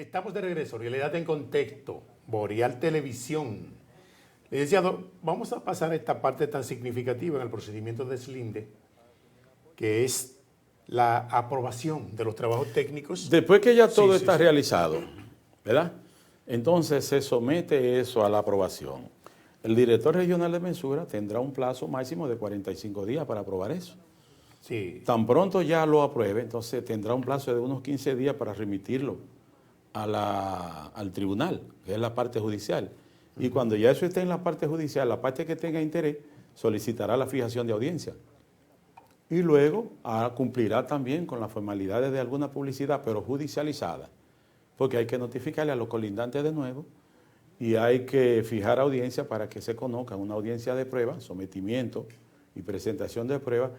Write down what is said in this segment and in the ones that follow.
Estamos de regreso, Realidad en Contexto, Boreal Televisión. Licenciado, vamos a pasar a esta parte tan significativa en el procedimiento de deslinde, que es la aprobación de los trabajos técnicos. Después que ya todo está realizado, ¿verdad? Entonces se somete eso a la aprobación. El director regional de mensura tendrá un plazo máximo de 45 días para aprobar eso. Sí. Tan pronto ya lo apruebe, entonces tendrá un plazo de unos 15 días para remitirlo al tribunal, que es la parte judicial. Y cuando ya eso esté en la parte judicial, la parte que tenga interés solicitará la fijación de audiencia. Y luego cumplirá también con las formalidades de alguna publicidad, pero judicializada, porque hay que notificarle a los colindantes de nuevo y hay que fijar audiencia para que se conozca una audiencia de prueba, sometimiento y presentación de prueba,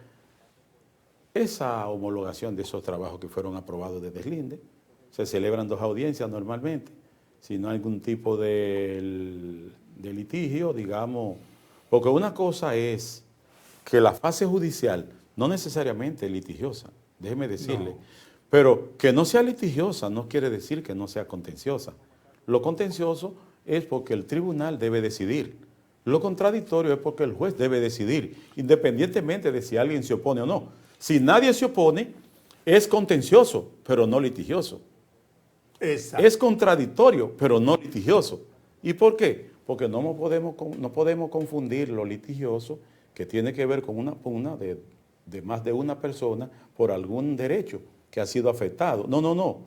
esa homologación de esos trabajos que fueron aprobados de deslinde. Se celebran 2 audiencias normalmente, si no hay algún tipo de litigio, digamos, porque una cosa es que la fase judicial no necesariamente es litigiosa, déjeme decirle, pero que no sea litigiosa no quiere decir que no sea contenciosa. Lo contencioso es porque el tribunal debe decidir. Lo contradictorio es porque el juez debe decidir, independientemente de si alguien se opone o no. Si nadie se opone, es contencioso, pero no litigioso. Exacto. Es contradictorio, pero no litigioso. ¿Y por qué? Porque no podemos confundir lo litigioso, que tiene que ver con una pugna de más de una persona por algún derecho que ha sido afectado. No.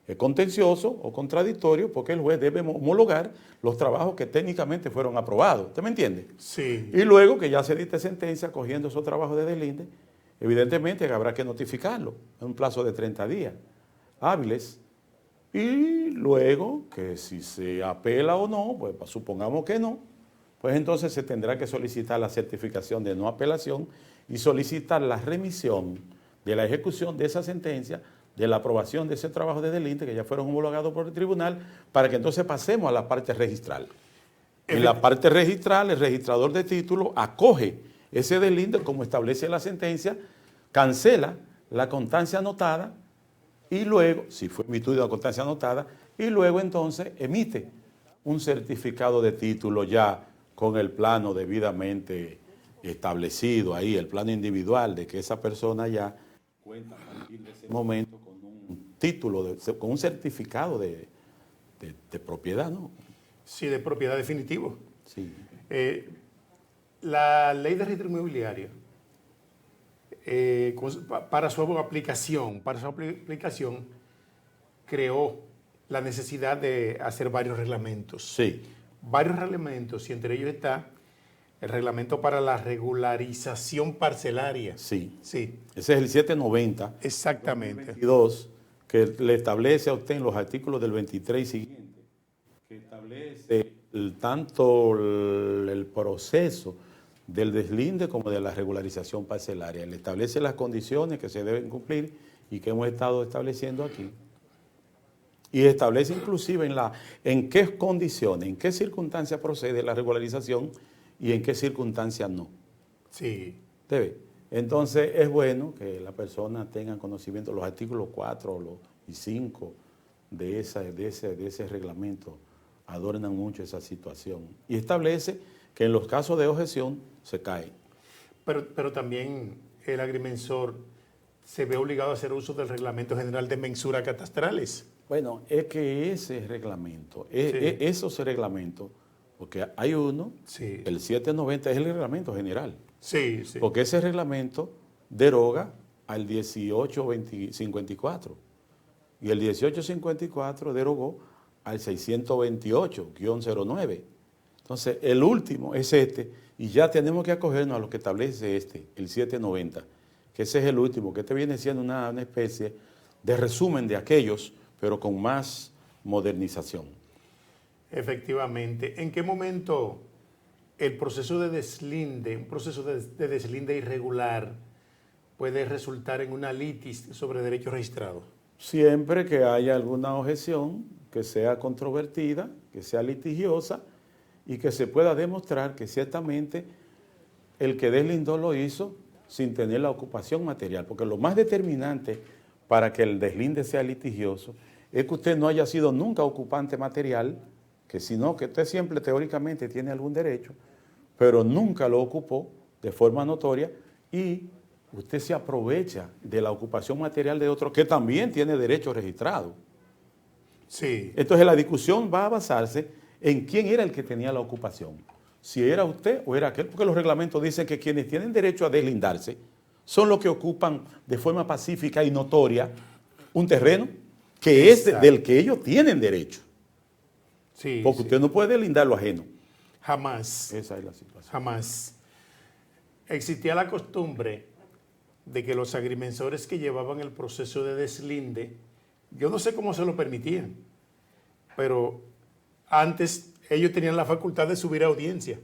Es contencioso o contradictorio porque el juez debe homologar los trabajos que técnicamente fueron aprobados. ¿Usted me entiende? Sí. Y luego que ya se dicte sentencia cogiendo esos trabajos de deslinde, evidentemente habrá que notificarlo en un plazo de 30 días hábiles. Y luego que si se apela o no, pues supongamos que no, pues entonces se tendrá que solicitar la certificación de no apelación y solicitar la remisión de la ejecución de esa sentencia, de la aprobación de ese trabajo de deslinde que ya fueron homologados por el tribunal, para que entonces pasemos a la parte registral. En la parte registral, el registrador de título acoge ese deslinde como establece la sentencia, cancela la constancia anotada y luego, si fue emitida la constancia anotada, y luego entonces emite un certificado de título ya con el plano debidamente establecido ahí, el plano individual de que esa persona ya cuenta a partir de ese momento con un título, con un certificado de propiedad, ¿no? Sí, de propiedad definitivo. Sí. La ley de registro inmobiliario, para su aplicación, creó la necesidad de hacer varios reglamentos. Sí. Varios reglamentos, y entre ellos está el reglamento para la regularización parcelaria. Sí. Sí. Ese es el 790. Exactamente. 2022, que le establece a usted en los artículos del 23 y siguiente, que establece tanto el proceso del deslinde como de la regularización parcelaria. Le establece las condiciones que se deben cumplir y que hemos estado estableciendo aquí. Y establece inclusive en qué condiciones, en qué circunstancias procede la regularización y en qué circunstancias no. Sí. ¿Debe? Entonces es bueno que la persona tenga conocimiento de los artículos 4 y 5 de ese reglamento, adornan mucho esa situación. Y establece que en los casos de objeción se cae. Pero también el agrimensor se ve obligado a hacer uso del Reglamento General de Mensura Catastrales. Bueno, es que ese reglamento, esos reglamentos, porque hay uno, sí. El 790 es el reglamento general. Sí. Porque ese reglamento deroga al 1854 y el 1854 derogó al 628-09. Entonces, el último es este y ya tenemos que acogernos a lo que establece el 790, que ese es el último, que este viene siendo una especie de resumen de aquellos, pero con más modernización. Efectivamente. ¿En qué momento el proceso de deslinde, un proceso de deslinde irregular, puede resultar en una litis sobre derechos registrados? Siempre que haya alguna objeción que sea controvertida, que sea litigiosa y que se pueda demostrar que ciertamente el que deslindó lo hizo sin tener la ocupación material, porque lo más determinante para que el deslinde sea litigioso es que usted no haya sido nunca ocupante material, que sino que usted siempre teóricamente tiene algún derecho, pero nunca lo ocupó de forma notoria y usted se aprovecha de la ocupación material de otro que también tiene derecho registrado. Sí. Entonces la discusión va a basarse en quién era el que tenía la ocupación, si era usted o era aquel, porque los reglamentos dicen que quienes tienen derecho a deslindarse son los que ocupan de forma pacífica y notoria un terreno que es del que ellos tienen derecho. Sí, porque usted no puede deslindar lo ajeno. Jamás. Esa es la situación. Jamás. Existía la costumbre de que los agrimensores que llevaban el proceso de deslinde, yo no sé cómo se lo permitían, pero antes ellos tenían la facultad de subir a audiencia.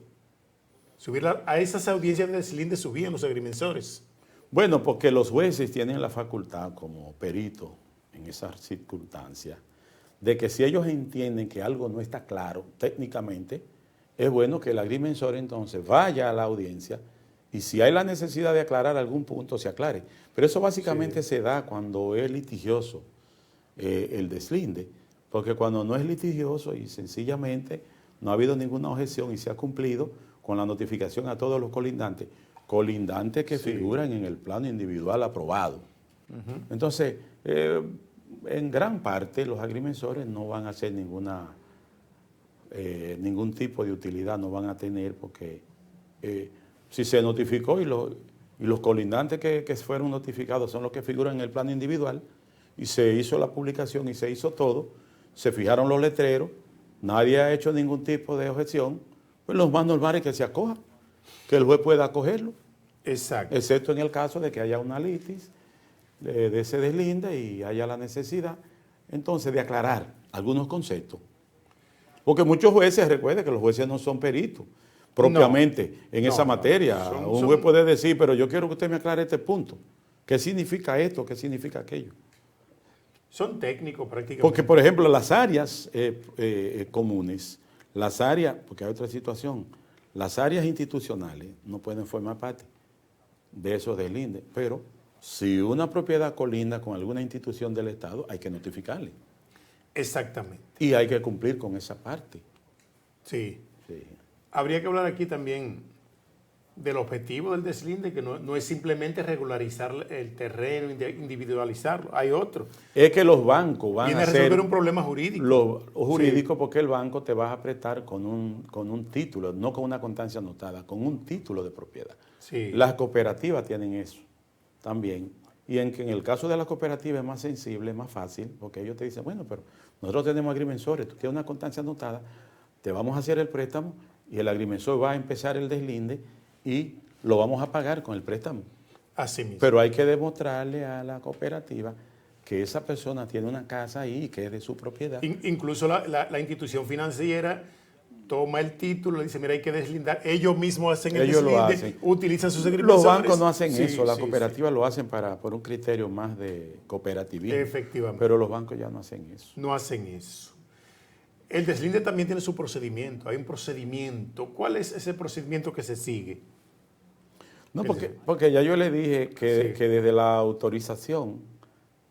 A esas audiencias de deslinde subían los agrimensores. Bueno, porque los jueces tienen la facultad como perito en esas circunstancias de que si ellos entienden que algo no está claro técnicamente, es bueno que el agrimensor entonces vaya a la audiencia y si hay la necesidad de aclarar algún punto, se aclare. Pero eso básicamente se da cuando es litigioso el deslinde, porque cuando no es litigioso y sencillamente no ha habido ninguna objeción y se ha cumplido con la notificación a todos los colindantes que figuran en el plano individual aprobado. Entonces, en gran parte los agrimensores no van a hacer ningún tipo de utilidad, no van a tener, porque si se notificó y los colindantes que fueron notificados son los que figuran en el plano individual y se hizo la publicación y se hizo todo, se fijaron los letreros, nadie ha hecho ningún tipo de objeción, pues lo más normal es que se acoja, que el juez pueda acogerlo. Exacto. Excepto en el caso de que haya una litis de ese deslinde y haya la necesidad entonces de aclarar algunos conceptos. Porque muchos jueces, recuerden que los jueces no son peritos propiamente en esa materia. Un juez puede decir, pero yo quiero que usted me aclare este punto. ¿Qué significa esto? ¿Qué significa aquello? Son técnicos prácticamente. Porque, por ejemplo, las áreas comunes, las áreas, porque hay otra situación, las áreas institucionales no pueden formar parte de esos deslindes, pero si una propiedad colinda con alguna institución del Estado, hay que notificarle. Exactamente. Y hay que cumplir con esa parte. Sí. Habría que hablar aquí también del objetivo del deslinde, que no es simplemente regularizar el terreno, individualizarlo. Hay otro. Es que los bancos van a resolver un problema jurídico. Jurídico, porque el banco te va a prestar con un título, no con una constancia anotada, con un título de propiedad. Sí. Las cooperativas tienen eso también. Y en el caso de las cooperativas es más sensible, es más fácil, porque ellos te dicen, bueno, pero nosotros tenemos agrimensores, tú tienes una constancia anotada, te vamos a hacer el préstamo y el agrimensor va a empezar el deslinde y lo vamos a pagar con el préstamo. Así mismo. Pero hay que demostrarle a la cooperativa que esa persona tiene una casa ahí y que es de su propiedad. Incluso la institución financiera toma el título, le dice, mira, hay que deslindar. Ellos mismos hacen el deslinde, utilizan sus agrimensores. Los bancos no hacen eso, las cooperativas lo hacen por un criterio más de cooperativismo. Efectivamente. Pero los bancos ya no hacen eso. No hacen eso. El deslinde también tiene su procedimiento, hay un procedimiento. ¿Cuál es ese procedimiento que se sigue? No, porque ya yo le dije que desde la autorización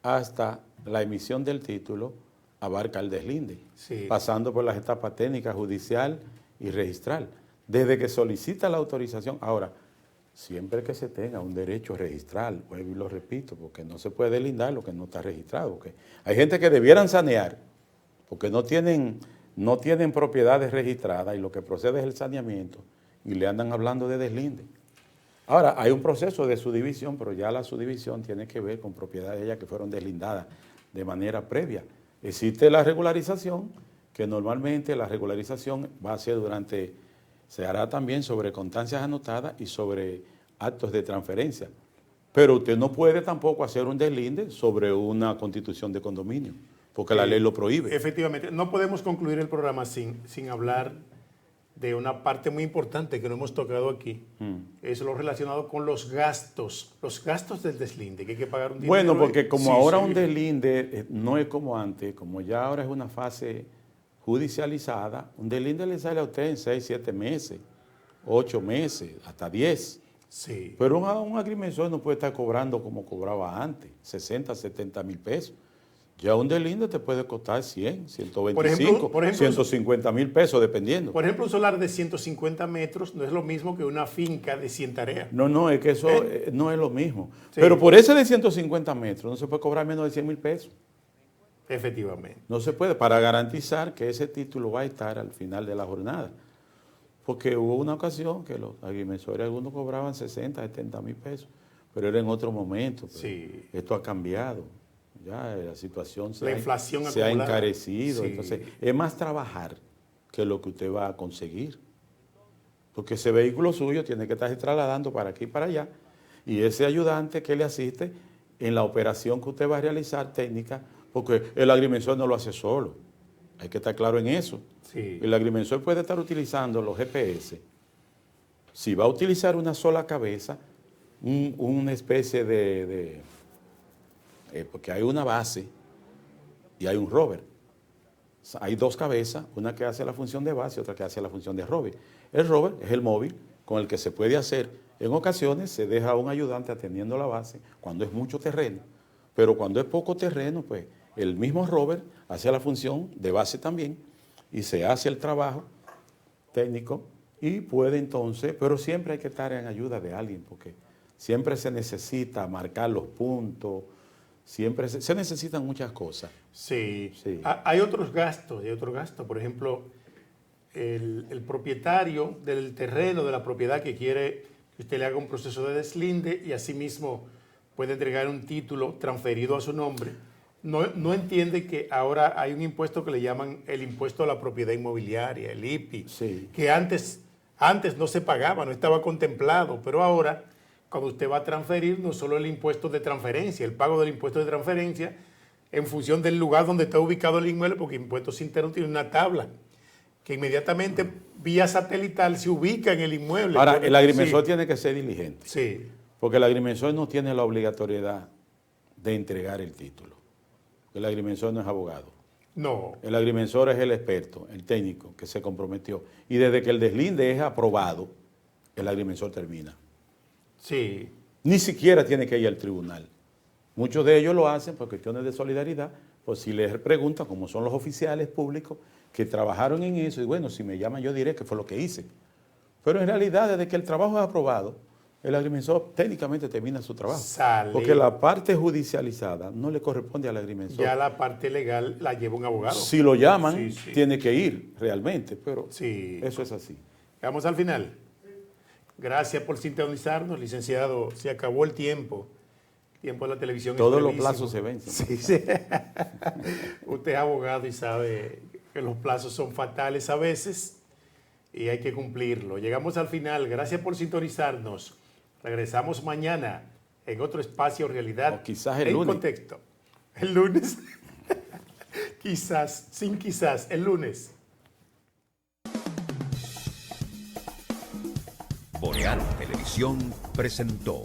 hasta la emisión del título abarca el deslinde, pasando por las etapas técnicas, judicial y registral. Desde que solicita la autorización, ahora, siempre que se tenga un derecho registral, vuelvo y lo repito, porque no se puede deslindar lo que no está registrado. Porque hay gente que debieran sanear, porque no tienen propiedades registradas y lo que procede es el saneamiento y le andan hablando de deslinde. Ahora, hay un proceso de subdivisión, pero ya la subdivisión tiene que ver con propiedades ellas que fueron deslindadas de manera previa. Existe la regularización, que normalmente la regularización va a ser se hará también sobre constancias anotadas y sobre actos de transferencia. Pero usted no puede tampoco hacer un deslinde sobre una constitución de condominio, porque la ley lo prohíbe. Efectivamente, no podemos concluir el programa sin hablar de una parte muy importante que no hemos tocado aquí. Es lo relacionado con los gastos del deslinde, que hay que pagar un dinero. Bueno, porque como ahora un deslinde no es como antes, como ya ahora es una fase judicializada, un deslinde le sale a usted en 6, 7 meses, 8 meses, hasta 10. Sí. Pero un agrimensor no puede estar cobrando como cobraba antes, 60, 70 mil pesos. Ya un deslinde te puede costar 100, 125, por ejemplo, 150 mil pesos, dependiendo. Por ejemplo, un solar de 150 metros no es lo mismo que una finca de 100 tareas. No, es que eso no es lo mismo. Sí. Pero por ese de 150 metros no se puede cobrar menos de 100 mil pesos. Efectivamente. No se puede, para garantizar que ese título va a estar al final de la jornada. Porque hubo una ocasión que los agrimensores algunos cobraban 60, 70 mil pesos, pero era en otro momento. Sí. Esto ha cambiado. Ya la situación La inflación se ha acumulada. encarecido. Sí. Entonces, es más trabajar que lo que usted va a conseguir. Porque ese vehículo suyo tiene que estar trasladando para aquí y para allá. Y ese ayudante que le asiste en la operación que usted va a realizar técnica, porque el agrimensor no lo hace solo. Hay que estar claro en eso. Sí. El agrimensor puede estar utilizando los GPS. Si va a utilizar una sola cabeza, una especie porque hay una base y hay un rover. Hay dos cabezas, una que hace la función de base y otra que hace la función de rover. El rover es el móvil con el que se puede hacer. En ocasiones se deja a un ayudante atendiendo la base cuando es mucho terreno, pero cuando es poco terreno, pues el mismo rover hace la función de base también y se hace el trabajo técnico y puede entonces, pero siempre hay que estar en ayuda de alguien porque siempre se necesita marcar los puntos, siempre se necesitan muchas cosas. Sí. Sí. Hay otros gastos, Por ejemplo, el propietario del terreno, de la propiedad que quiere que usted le haga un proceso de deslinde y asimismo puede entregar un título transferido a su nombre, no entiende que ahora hay un impuesto que le llaman el impuesto a la propiedad inmobiliaria, el IPI, Sí. que antes no se pagaba, no estaba contemplado, pero ahora cuando usted va a transferir, no solo el impuesto de transferencia, el pago del impuesto de transferencia en función del lugar donde está ubicado el inmueble, porque Impuestos Internos tiene una tabla que inmediatamente vía satelital se ubica en el inmueble. Ahora, el agrimensor Sí. tiene que ser diligente, Sí, porque el agrimensor no tiene la obligatoriedad de entregar el título. El agrimensor no es abogado. no, El agrimensor es el experto, el técnico que se comprometió. Y desde que el deslinde es aprobado, el agrimensor termina. sí, Ni siquiera tiene que ir al tribunal. Muchos de ellos lo hacen por cuestiones de solidaridad, pues si les preguntan, como son los oficiales públicos que trabajaron en eso, y bueno, si me llaman yo diré que fue lo que hice. Pero en realidad, desde que el trabajo es aprobado, el agrimensor técnicamente termina su trabajo. Sale. Porque la parte judicializada no le corresponde al agrimensor. ya la parte legal la lleva un abogado. Si lo llaman, Sí, sí. tiene que ir realmente, pero Sí. eso es así. Vamos al final. Gracias por sintonizarnos, licenciado. Se acabó el tiempo. El tiempo de la televisión Todos es los brevísimo. plazos se vencen. Sí, sí. Usted es abogado y sabe que los plazos son fatales a veces y hay que cumplirlo. Llegamos al final. Gracias por sintonizarnos. Regresamos mañana en otro espacio Realidad. O quizás el en lunes. Contexto. El lunes. Quizás, sin quizás, el lunes. Boreal Televisión presentó